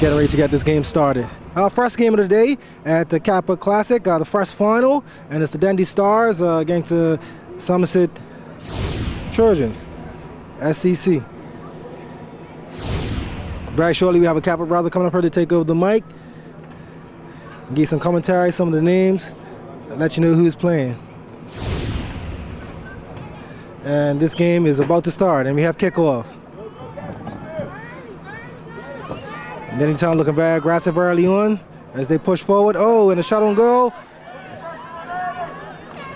Getting ready to get this game started. First game of the day at the Kappa Classic, the first final, and it's the Dundee Stars against the Somerset Trojans, SEC. Very shortly we have a Kappa brother coming up here to take over the mic, give some commentary, some of the names, and let you know who's playing. And this game is about to start, and we have kickoff. And then Town looking very aggressive early on as they push forward. Oh, and a shot on goal.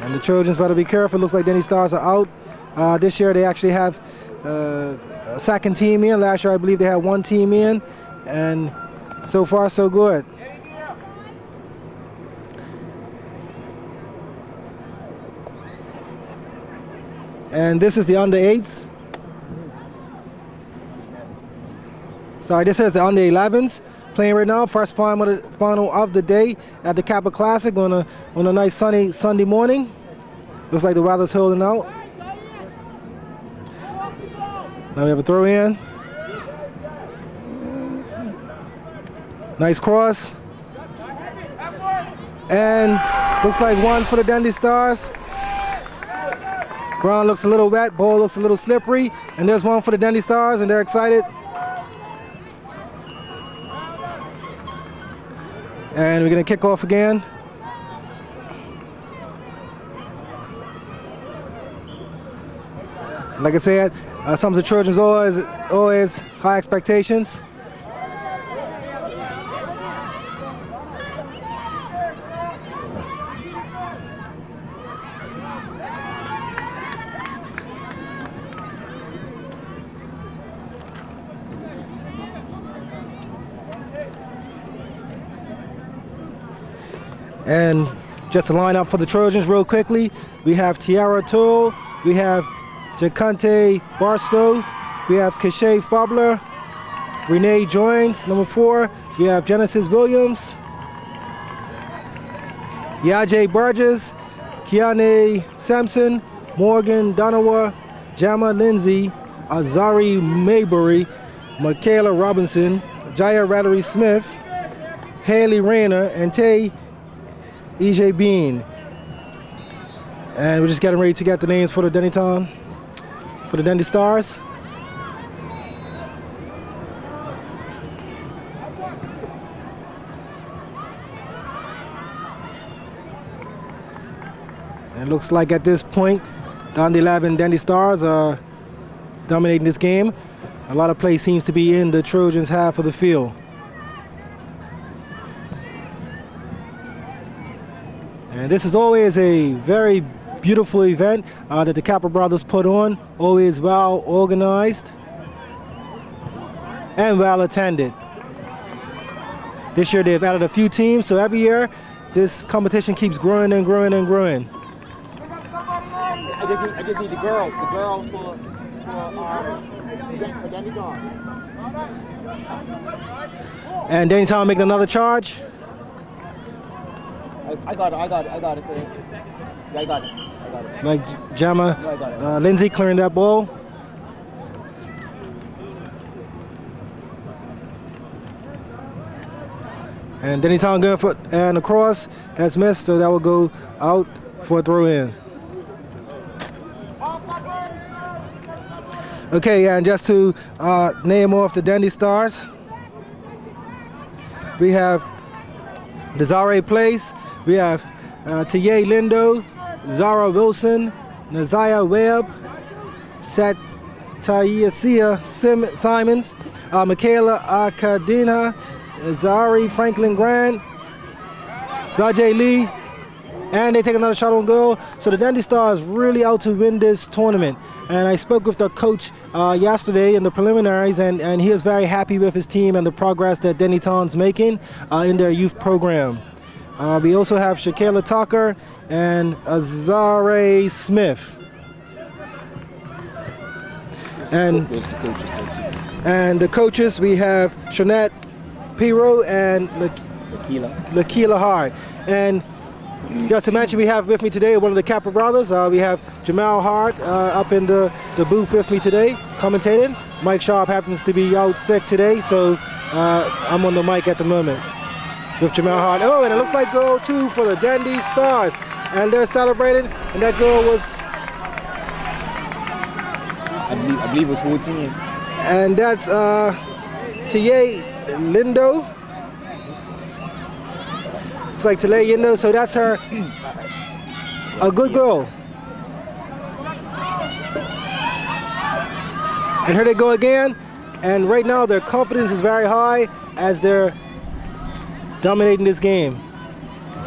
And the Trojans better be careful. Looks like Dundee Stars are out. This year they actually have a second team in. Last year I believe they had one team in. And so far so good. And this is the under 8s. Sorry, this is the under 11s playing right now. First final of the day at the Kappa Classic on a nice sunny Sunday morning. Looks like the weather's holding out. Now we have a throw in. Nice cross. And looks like one for the Dundee Stars. Ground looks a little wet, ball looks a little slippery, and there's one for the Dundee Stars, and they're excited. And we're going to kick off again. Like I said, some of the Trojans always high expectations. And just to line up for the Trojans real quickly, we have Tiara Toole, we have Jacante Barstow, we have Keshay Fabler, Renee Joins, number 4, we have Genesis Williams, Yajay Burgess, Kiane Sampson, Morgan Donawa, Jama Lindsay, Azari Maybury, Michaela Robinson, Jaya Rattery Smith, Haley Rayner, and Tay EJ Bean. And we're just getting ready to get the names for the Dundee Stars. And it looks like at this point, the under 11 Dundee Stars are dominating this game. A lot of play seems to be in the Trojans' half of the field. And this is always a very beautiful event that the Kappa brothers put on, always well organized and well attended. This year they've added a few teams, so every year this competition keeps growing and growing and growing. I just need the girls for Dundee Stars. And Danny Town making another charge. I got it. I got it. Like Jama Lindsay clearing that ball. And Denny Town going for and across. That's missed, so that will go out for a throw in. Okay, and just to name off the Dundee Stars, we have Desiree Place. We have T.A. Lindo, Zara Wilson, Naziah Webb, Satyasia Simons, Michaela Akadina, Zari Franklin Grant, Zajay Lee, and they take another shot on goal. So the Dundee Stars really out to win this tournament. And I spoke with the coach yesterday in the preliminaries, and he is very happy with his team and the progress that Dundee Town's making in their youth program. We also have Shakayla Tucker and Azare Smith. And the coaches, we have Shanette Piro and Lakeela Hart. And just to mention, we have with me today one of the Kappa brothers. We have Jamal Hart up in the booth with me today, commentating. Mike Sharp happens to be out sick today, so I'm on the mic at the moment with Jamal Hart. Oh, and it looks like goal 2 for the Dundee Stars. And they're celebrating, and that goal was... I believe it was 14. And that's T.A. Lindo. It's like Tale Lindo, so that's her, a good goal. And here they go again, and right now their confidence is very high as they're dominating this game.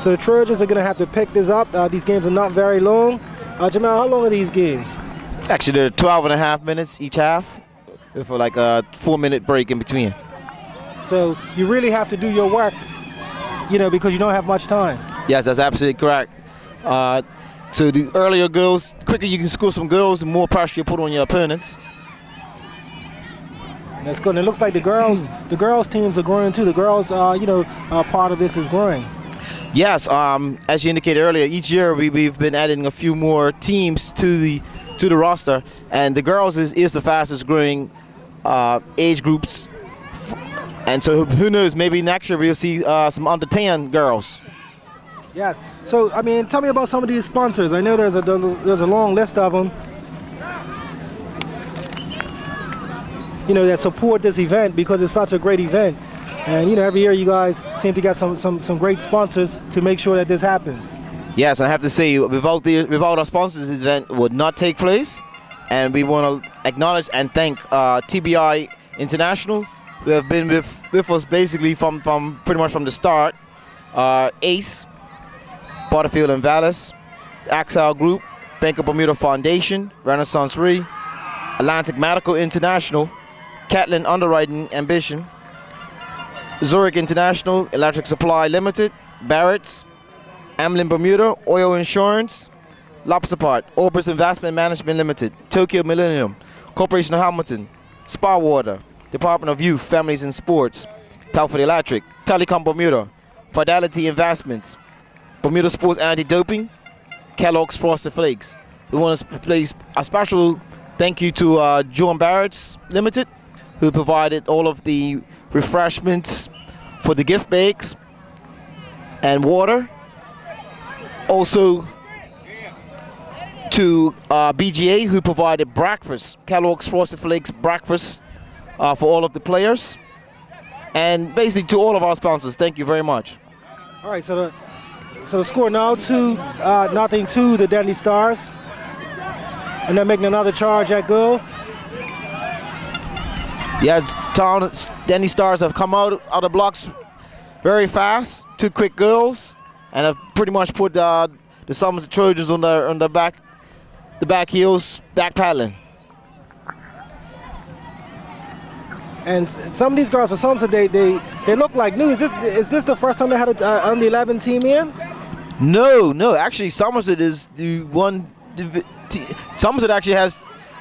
So the Trojans are going to have to pick this up. These games are not very long. Jamal, how long are these games? Actually, they're 12.5 minutes each half, with like a 4-minute break in between. So you really have to do your work, you know, because you don't have much time. Yes, that's absolutely correct. So the earlier goals, quicker you can score some goals, the more pressure you put on your opponents. That's good. And it looks like the girls teams are growing too. The girls, part of this is growing. Yes, as you indicated earlier, each year we've been adding a few more teams to the roster, and the girls is the fastest growing age groups. And so who knows, maybe next year we'll see some under 10 girls. Yes. So I mean, tell me about some of these sponsors. I know there's a long list of them, you know, that support this event because it's such a great event. And you know, every year you guys seem to get some great sponsors to make sure that this happens. Yes, I have to say, without our sponsors, this event would not take place. And we want to acknowledge and thank TBI International, who have been with us basically from pretty much from the start. ACE, Butterfield and Vallis, Axel Group, Bank of Bermuda Foundation, Renaissance Re, Atlantic Medical International, Catlin Underwriting Ambition, Zurich International, Electric Supply Limited, Barrett's, Amlin Bermuda, Oil Insurance, Lopsapart, Orbis Investment Management Limited, Tokyo Millennium, Corporation of Hamilton, Spa Water, Department of Youth, Families and Sports, Telford Electric, Telecom Bermuda, Fidelity Investments, Bermuda Sports Anti-Doping, Kellogg's Frosted Flakes. We want to place a special thank you to John Barrett's Limited, who provided all of the refreshments for the gift bags and water. Also to BGA, who provided breakfast, Kellogg's Frosted Flakes breakfast for all of the players. And basically to all of our sponsors, thank you very much. All right, so the score now 2-0 to the Dundee Stars. And they're making another charge at goal. Yeah, Dundee Stars have come out of the blocks very fast, 2 quick goals, and have pretty much put the Somerset Trojans on the back heels, back paddling. And some of these girls for Somerset, they look like new. Is this the first time they had an under 11 team in? No. Actually, Somerset is the one. Somerset actually has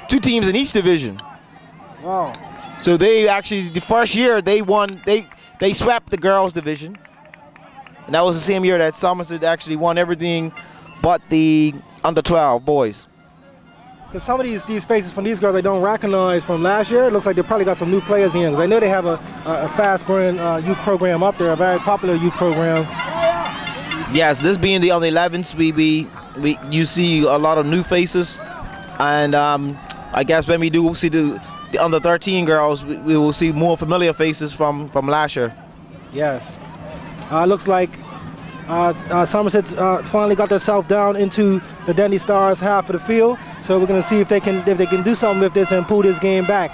2 teams in each division. Wow. So they actually, the first year they won, they swept the girls division. And that was the same year that Somerset actually won everything but the under 12 boys. Because some of these faces from these girls I don't recognize from last year. It looks like they probably got some new players in. Because I know they have a fast-growing youth program up there, a very popular youth program. Yes, this being the under 11s, you see a lot of new faces. And I guess when we do see the under 13 girls, we will see more familiar faces from last year. Yes. Looks like Somerset's finally got themselves down into the Dundee Stars half of the field. So we're going to see if they can do something with this and pull this game back.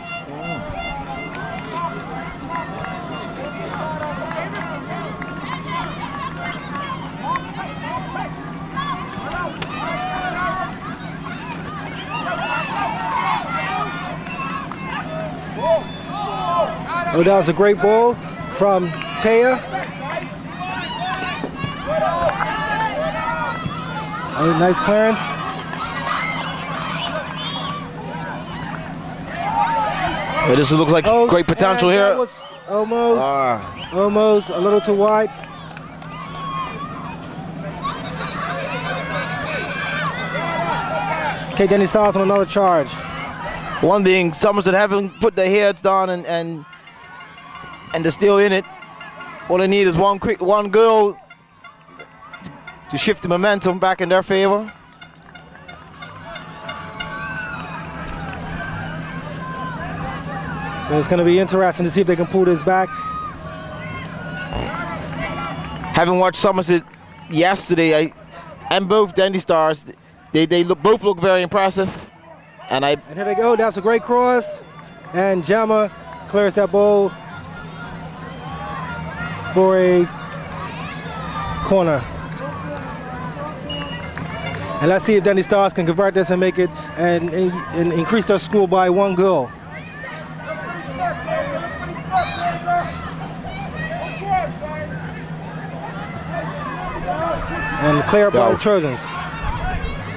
Oh, that was a great ball from Taya. Oh, nice clearance. Yeah, this looks like great potential here. That was almost a little too wide. Okay, Dundee Stars on another charge. One thing, Somerset haven't put their heads down and they're still in it. All they need is one goal to shift the momentum back in their favor. So it's going to be interesting to see if they can pull this back. Having watched Somerset yesterday, and both Dandy Stars, they both look very impressive. And here they go. That's a great cross, and Jama clears that ball for a corner. And let's see if Dandy Stars can convert this and make it and increase their score by 1 goal. And clear by the Trojans.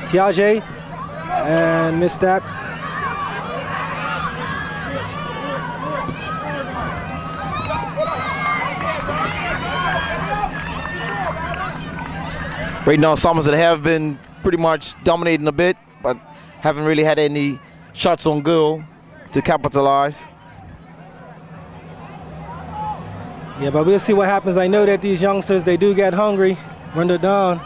Tiaje and missed that. Right now, Somerset have been pretty much dominating a bit, but haven't really had any shots on goal to capitalize. Yeah, but we'll see what happens. I know that these youngsters, they do get hungry when they're down.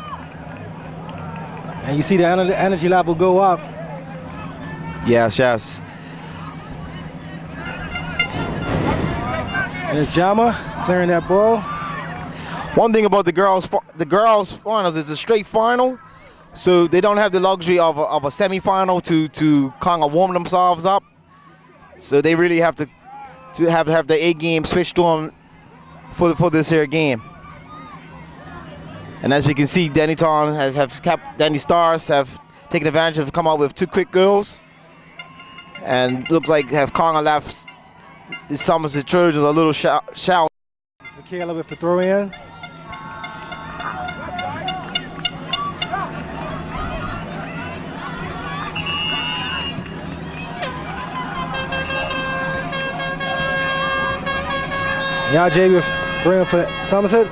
And you see the energy level go up. Yes, yes. There's Jama clearing that ball. One thing about the girls finals is a straight final, so they don't have the luxury of a semi-final to kind of warm themselves up. So they really have to have the A game switched on for this here game. And as we can see, Dandy Stars have taken advantage of come out with 2 quick goals, and looks like have kind of left the Somerset Trojans a little shout. Michaela with the throw in. Yaje with throwing for Somerset.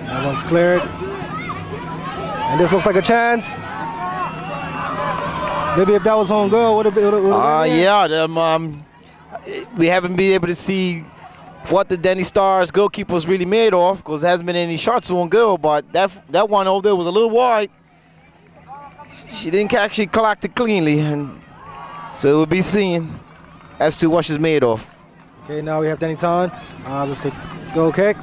That one's cleared. And this looks like a chance. Maybe if that was on goal, would have been. Yeah, we haven't been able to see what the Dandy Stars goalkeeper's really made of, because there hasn't been any shots on goal, but that one over there was a little wide. She didn't actually collect it cleanly, and so we'll be seeing as to what she's made of. Okay, now we have Danny Ton with the goal kick.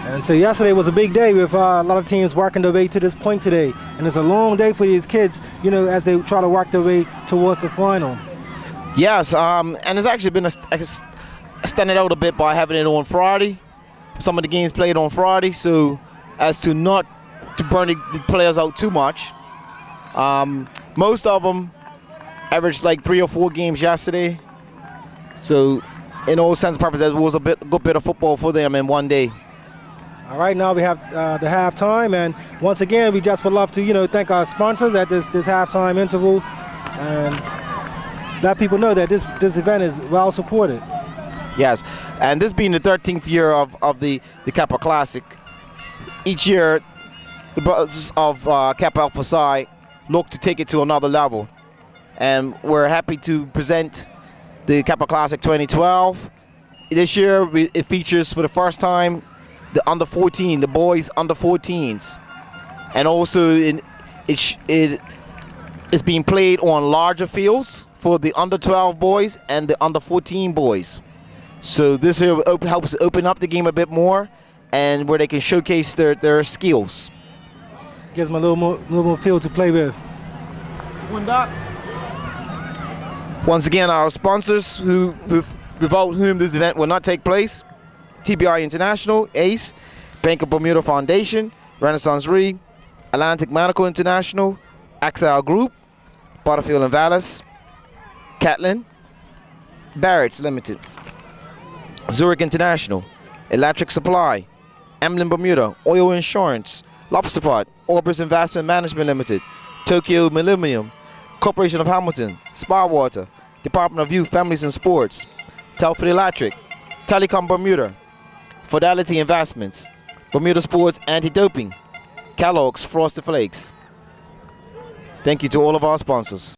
And so yesterday was a big day with a lot of teams working their way to this point today. And it's a long day for these kids, you know, as they try to work their way towards the final. Yes, and it's actually been standing out a bit by having it on Friday. Some of the games played on Friday, so as to not to burn the players out too much. Most of them averaged like 3 or 4 games yesterday. So in all sense and purpose, that was a good bit of football for them in one day. All right, now we have the halftime, and once again, we just would love to, you know, thank our sponsors at this halftime interval, and let people know that this event is well supported. Yes, and this being the 13th year of the Kappa Classic, each year the brothers of Kappa Alpha Psi look to take it to another level, and we're happy to present the Kappa Classic 2012. This year, it features for the first time the under 14, the boys under 14s, and also it's being played on larger fields for the under 12 boys and the under 14 boys. So this here helps open up the game a bit more, and where they can showcase their skills. Gives them a little more field to play with. Once again, our sponsors without whom this event will not take place: TBI International, ACE, Bank of Bermuda Foundation, Renaissance Re, Atlantic Medical International, Axel Group, Butterfield and Vallis, Catlin, Barrett's Limited, Zurich International, Electric Supply, Emlyn Bermuda, Oil Insurance, Lobster Pot, Orbis Investment Management Limited, Tokyo Millennium, Corporation of Hamilton, Spa Water, Department of Youth, Families and Sports, Telford Electric, Telecom Bermuda, Fidelity Investments, Bermuda Sports Anti-Doping, Kellogg's Frosted Flakes. Thank you to all of our sponsors.